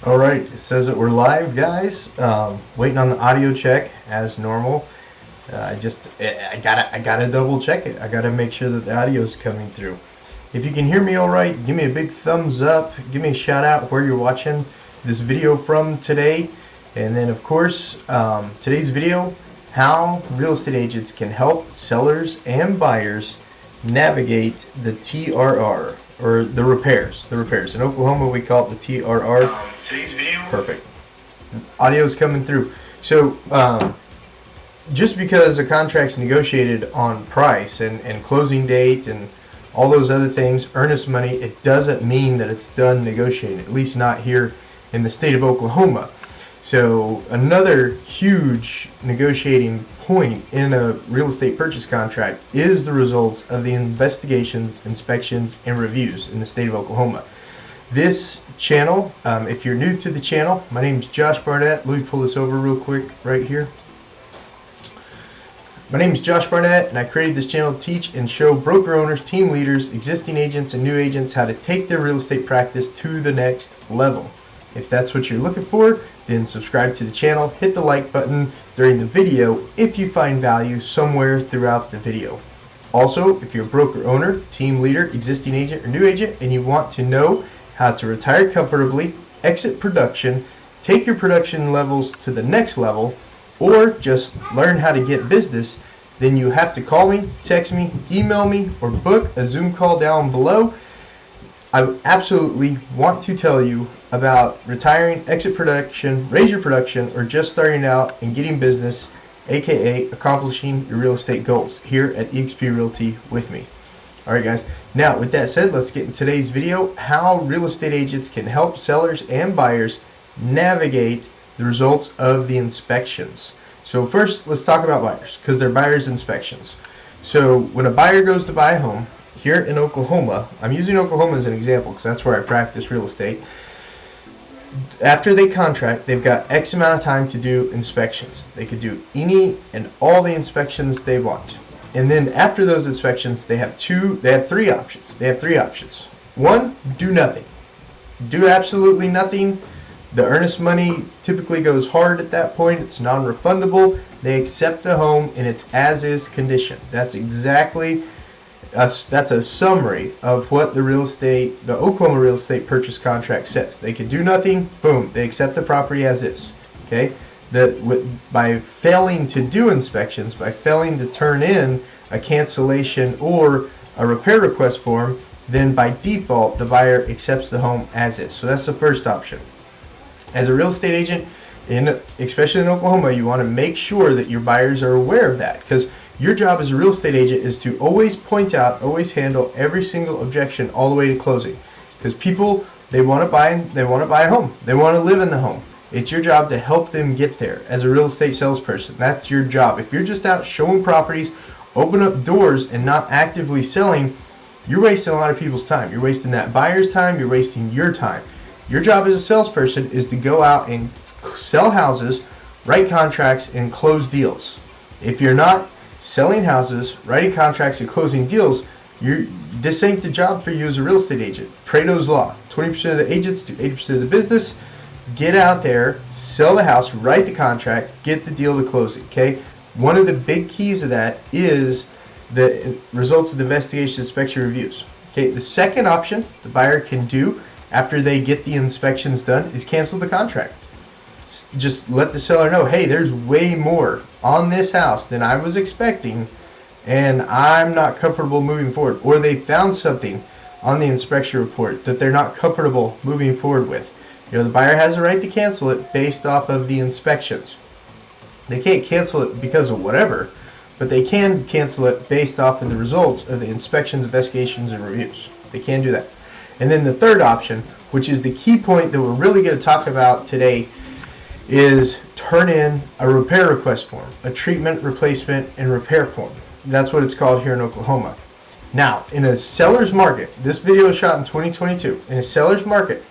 All right, it says that we're live, guys. Waiting on the audio check as normal. I gotta double check it. I gotta make sure that the audio is coming through. If you can hear me all right, give me a big thumbs up. Give me a shout out where you're watching this video from today. And then, of course, today's video: how real estate agents can help sellers and buyers navigate the TRR, or the repairs. In Oklahoma, we call it the TRR. Today's video. Perfect. Audio's coming through. So, just because a contract's negotiated on price and closing date and all those other things, earnest money, it doesn't mean that it's done negotiating, at least not here in the state of Oklahoma. So another huge negotiating point in a real estate purchase contract is the results of the investigations, inspections, and reviews in the state of Oklahoma. This channel, if you're new to the channel, my name is Josh Barnett. Let me pull this over real quick right here. My name is Josh Barnett, and I created this channel to teach and show broker owners, team leaders, existing agents, and new agents how to take their real estate practice to the next level. If that's what you're looking for, then subscribe to the channel, hit the like button during the video if you find value somewhere throughout the video. Also, if you're a broker owner, team leader, existing agent, or new agent, and you want to know how to retire comfortably, exit production, take your production levels to the next level, or just learn how to get business, then you have to call me, text me, email me, or book a Zoom call down below. I absolutely want to tell you about retiring, exit production, raise your production, or just starting out and getting business, aka accomplishing your real estate goals here at eXp Realty with me. Alright guys, now with that said, let's get in today's video: how real estate agents can help sellers and buyers navigate the results of the inspections. So first, let's talk about buyers, because they're buyers' inspections. So when a buyer goes to buy a home here in Oklahoma, I'm using Oklahoma as an example because that's where I practice real estate. After they contract, they've got X amount of time to do inspections. They could do any and all the inspections they want. And then after those inspections, they have three options. One, do nothing. Do absolutely nothing. The earnest money typically goes hard at that point. It's non-refundable. They accept the home in its as-is condition. That's a summary of what the Oklahoma real estate purchase contract says. They can do nothing. Boom. They accept the property as is. Okay. By failing to do inspections, by failing to turn in a cancellation or a repair request form, then by default the buyer accepts the home as is. So that's the first option. As a real estate agent, especially in Oklahoma, you want to make sure that your buyers are aware of that, because your job as a real estate agent is to always point out, always handle every single objection all the way to closing. Because people, they want to buy a home. They want to live in the home. It's your job to help them get there as a real estate salesperson. That's your job. If you're just out showing properties, open up doors, and not actively selling, you're wasting a lot of people's time. You're wasting that buyer's time. You're wasting your time. Your job as a salesperson is to go out and sell houses, write contracts, and close deals. If you're not selling houses, writing contracts, and closing deals, this ain't the job for you as a real estate agent. Pareto's law: 20% of the agents do 80% of the business. Get out there, sell the house, write the contract, get the deal to closing. Okay. One of the big keys of that is the results of the investigation, inspection, reviews. Okay. The second option the buyer can do after they get the inspections done is cancel the contract. Just let the seller know, hey, there's way more on this house than I was expecting, and I'm not comfortable moving forward. Or they found something on the inspection report that they're not comfortable moving forward with. The buyer has a right to cancel it based off of the inspections. They can't cancel it because of whatever, but they can cancel it based off of the results of the inspections, investigations, and reviews. They can do that. And then the third option, which is the key point that we're really going to talk about today, is turn in a repair request form, a treatment, replacement, and repair form. That's what it's called here in Oklahoma. Now, in a seller's market, this video was shot in 2022. In a seller's market,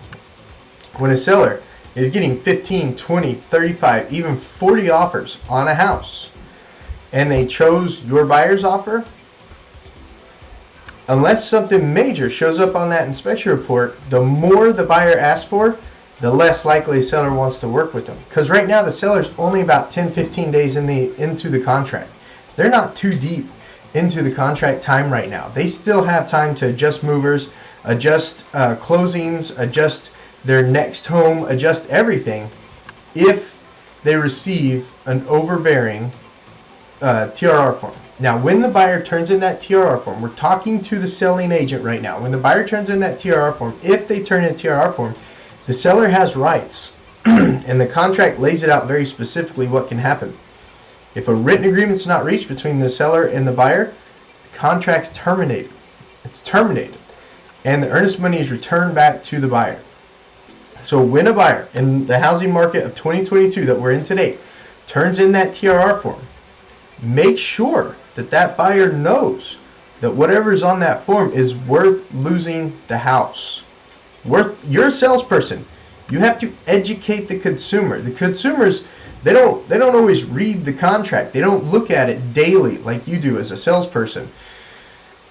when a seller is getting 15, 20, 35, even 40 offers on a house, and they chose your buyer's offer, unless something major shows up on that inspection report, the more the buyer asks for, the less likely a seller wants to work with them. Because right now the seller's only about 10-15 days into the contract. They're not too deep into the contract time right now. They still have time to adjust movers, adjust closings, adjust their next home, adjust everything if they receive an overbearing TRR form. Now, when the buyer turns in that TRR form, we're talking to the selling agent right now. When the buyer turns in that TRR form, if they turn in a TRR form, the seller has rights, and the contract lays it out very specifically what can happen. If a written agreement is not reached between the seller and the buyer, the contract's terminated. It's terminated, and the earnest money is returned back to the buyer. So when a buyer in the housing market of 2022 that we're in today turns in that TRR form, make sure that that buyer knows that whatever is on that form is worth losing the house. You're a salesperson. You have to educate the consumer. The consumers, they don't always read the contract. They don't look at it daily like you do as a salesperson.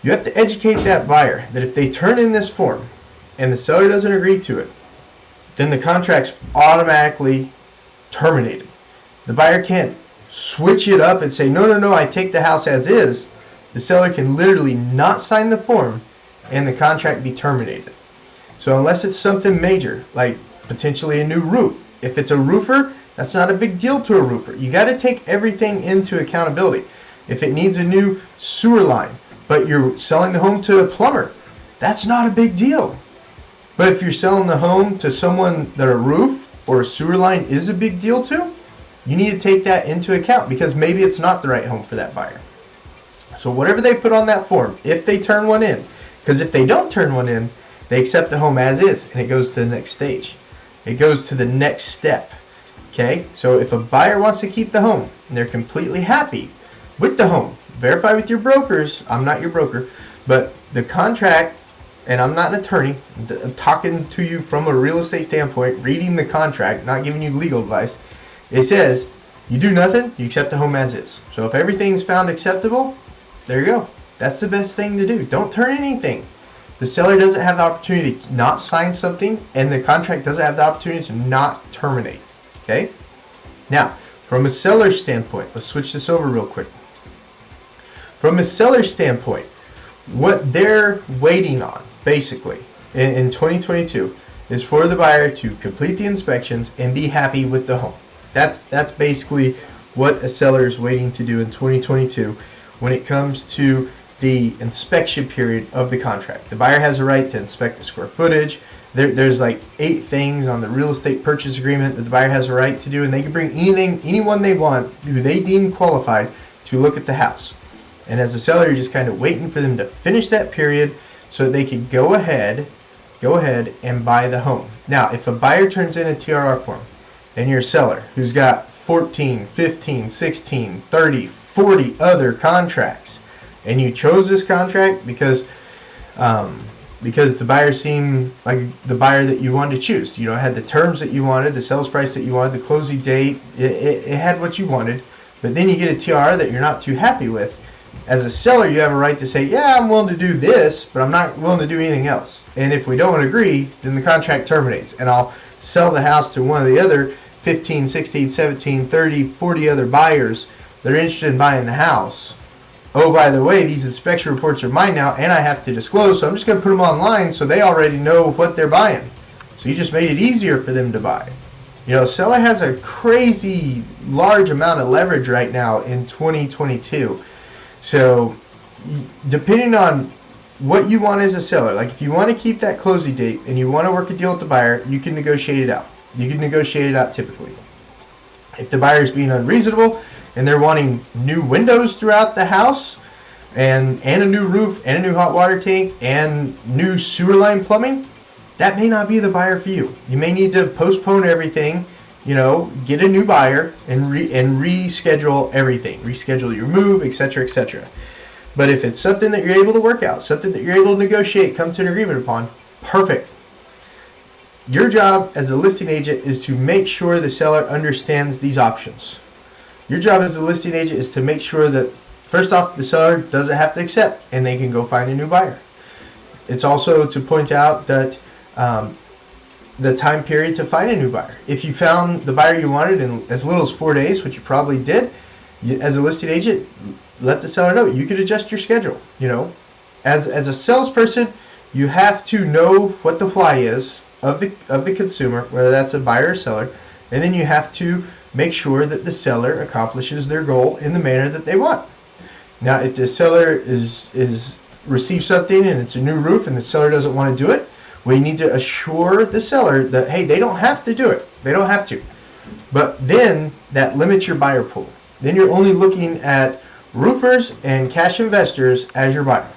You have to educate that buyer that if they turn in this form and the seller doesn't agree to it, then the contract's automatically terminated. The buyer can't switch it up and say, no, I take the house as is. The seller can literally not sign the form and the contract be terminated. So unless it's something major, like potentially a new roof, if it's a roofer, that's not a big deal to a roofer. You got to take everything into accountability. If it needs a new sewer line, but you're selling the home to a plumber, that's not a big deal. But if you're selling the home to someone that a roof or a sewer line is a big deal to, you need to take that into account because maybe it's not the right home for that buyer. So whatever they put on that form, if they turn one in, because if they don't turn one in, they accept the home as is and it goes to the next stage. It goes to the next step. Okay, so if a buyer wants to keep the home and they're completely happy with the home, verify with your brokers. I'm not your broker, but the contract, and I'm not an attorney, I'm talking to you from a real estate standpoint, reading the contract, not giving you legal advice. It says you do nothing, you accept the home as is. So if everything's found acceptable, there you go. That's the best thing to do. Don't turn anything. The seller doesn't have the opportunity to not sign something, and the contract doesn't have the opportunity to not terminate. Okay? Now, from a seller's standpoint, let's switch this over real quick. From a seller's standpoint, what they're waiting on, basically, in 2022, is for the buyer to complete the inspections and be happy with the home. That's basically what a seller is waiting to do in 2022 when it comes to the inspection period of the contract. The buyer has a right to inspect the square footage. There's like 8 things on the real estate purchase agreement that the buyer has a right to do, and they can bring anyone they want who they deem qualified to look at the house. And as a seller, you're just kind of waiting for them to finish that period so that they can go ahead and buy the home. Now, if a buyer turns in a TRR form and you're a seller who's got 14, 15, 16, 30, 40 other contracts, and you chose this contract because the buyer seemed like the buyer that you wanted to choose. You know, it had the terms that you wanted, the sales price that you wanted, the closing date. It had what you wanted, but then you get a TRR that you're not too happy with. As a seller, you have a right to say, yeah, I'm willing to do this, but I'm not willing to do anything else. And if we don't agree, then the contract terminates, and I'll sell the house to one of the other 15, 16, 17, 30, 40 other buyers that are interested in buying the house. Oh, by the way, these inspection reports are mine now, and I have to disclose, so I'm just going to put them online so they already know what they're buying. So you just made it easier for them to buy. You know, seller has a crazy large amount of leverage right now in 2022. So depending on what you want as a seller, like if you want to keep that closing date and you want to work a deal with the buyer, you can negotiate it out. You can negotiate it out typically. If the buyer is being unreasonable and they're wanting new windows throughout the house and a new roof and a new hot water tank and new sewer line plumbing, that may not be the buyer for you. You may need to postpone everything, you know, get a new buyer and reschedule everything, reschedule your move, etc., etc. But if it's something that you're able to work out, something that you're able to negotiate, come to an agreement upon, perfect. Your job as a listing agent is to make sure the seller understands these options. Your job as a listing agent is to make sure that, first off, the seller doesn't have to accept and they can go find a new buyer. It's also to point out that the time period to find a new buyer. If you found the buyer you wanted in as little as 4 days, which you probably did, as a listing agent, let the seller know. You could adjust your schedule. You know, as a salesperson, you have to know what the why is of the consumer, whether that's a buyer or seller, and then you have to make sure that the seller accomplishes their goal in the manner that they want. Now, if the seller is receives something and it's a new roof and the seller doesn't want to do it, we need to assure the seller that, hey, they don't have to do it. They don't have to. But then that limits your buyer pool. Then you're only looking at roofers and cash investors as your buyer.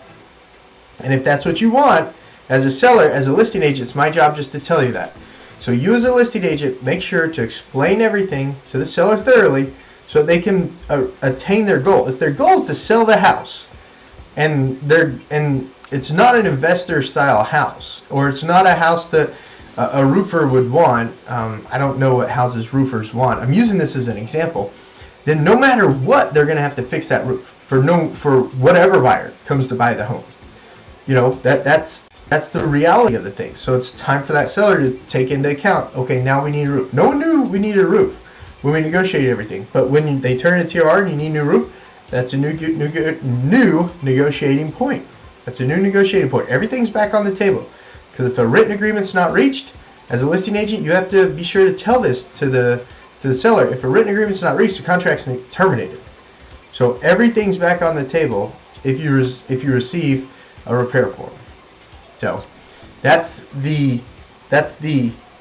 And if that's what you want, as a seller, as a listing agent, it's my job just to tell you that. So you as a listing agent, make sure to explain everything to the seller thoroughly so they can attain their goal. If their goal is to sell the house, and it's not an investor style house, or it's not a house that a roofer would want, I don't know what houses roofers want, I'm using this as an example, then no matter what, they're going to have to fix that roof for whatever buyer comes to buy the home. You know, that's the reality of the thing. So it's time for that seller to take into account, okay, now we need a roof. No one knew we needed a roof when we negotiated everything, but when they turn it to TOR and you need a new roof, that's a new negotiating point. That's a new negotiating point. Everything's back on the table. Because if a written agreement's not reached, as a listing agent, you have to be sure to tell this to the seller. If a written agreement's not reached, the contract's terminated. So everything's back on the table if you receive a repair form. So that's the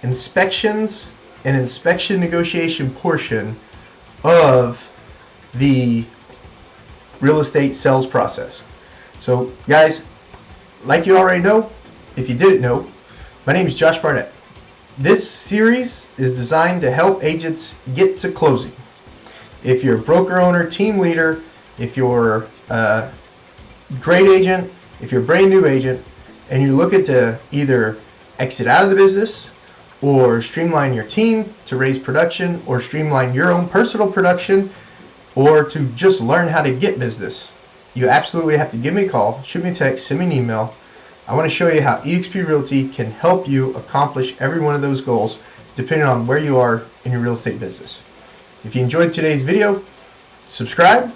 inspections and inspection negotiation portion of the real estate sales process. So guys, like you already know, if you didn't know, my name is Josh Barnett. This series is designed to help agents get to closing. If you're a broker owner, team leader, if you're a great agent, if you're a brand new agent, and you're looking to either exit out of the business or streamline your team to raise production or streamline your own personal production or to just learn how to get business, you absolutely have to give me a call, shoot me a text, send me an email. I want to show you how eXp Realty can help you accomplish every one of those goals depending on where you are in your real estate business. If you enjoyed today's video, subscribe,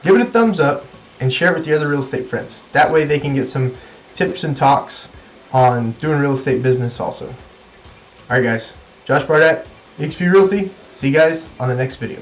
give it a thumbs up, and share it with your other real estate friends. That way they can get some tips and talks on doing real estate business also. Alright guys, Josh Barnett, eXp Realty. See you guys on the next video.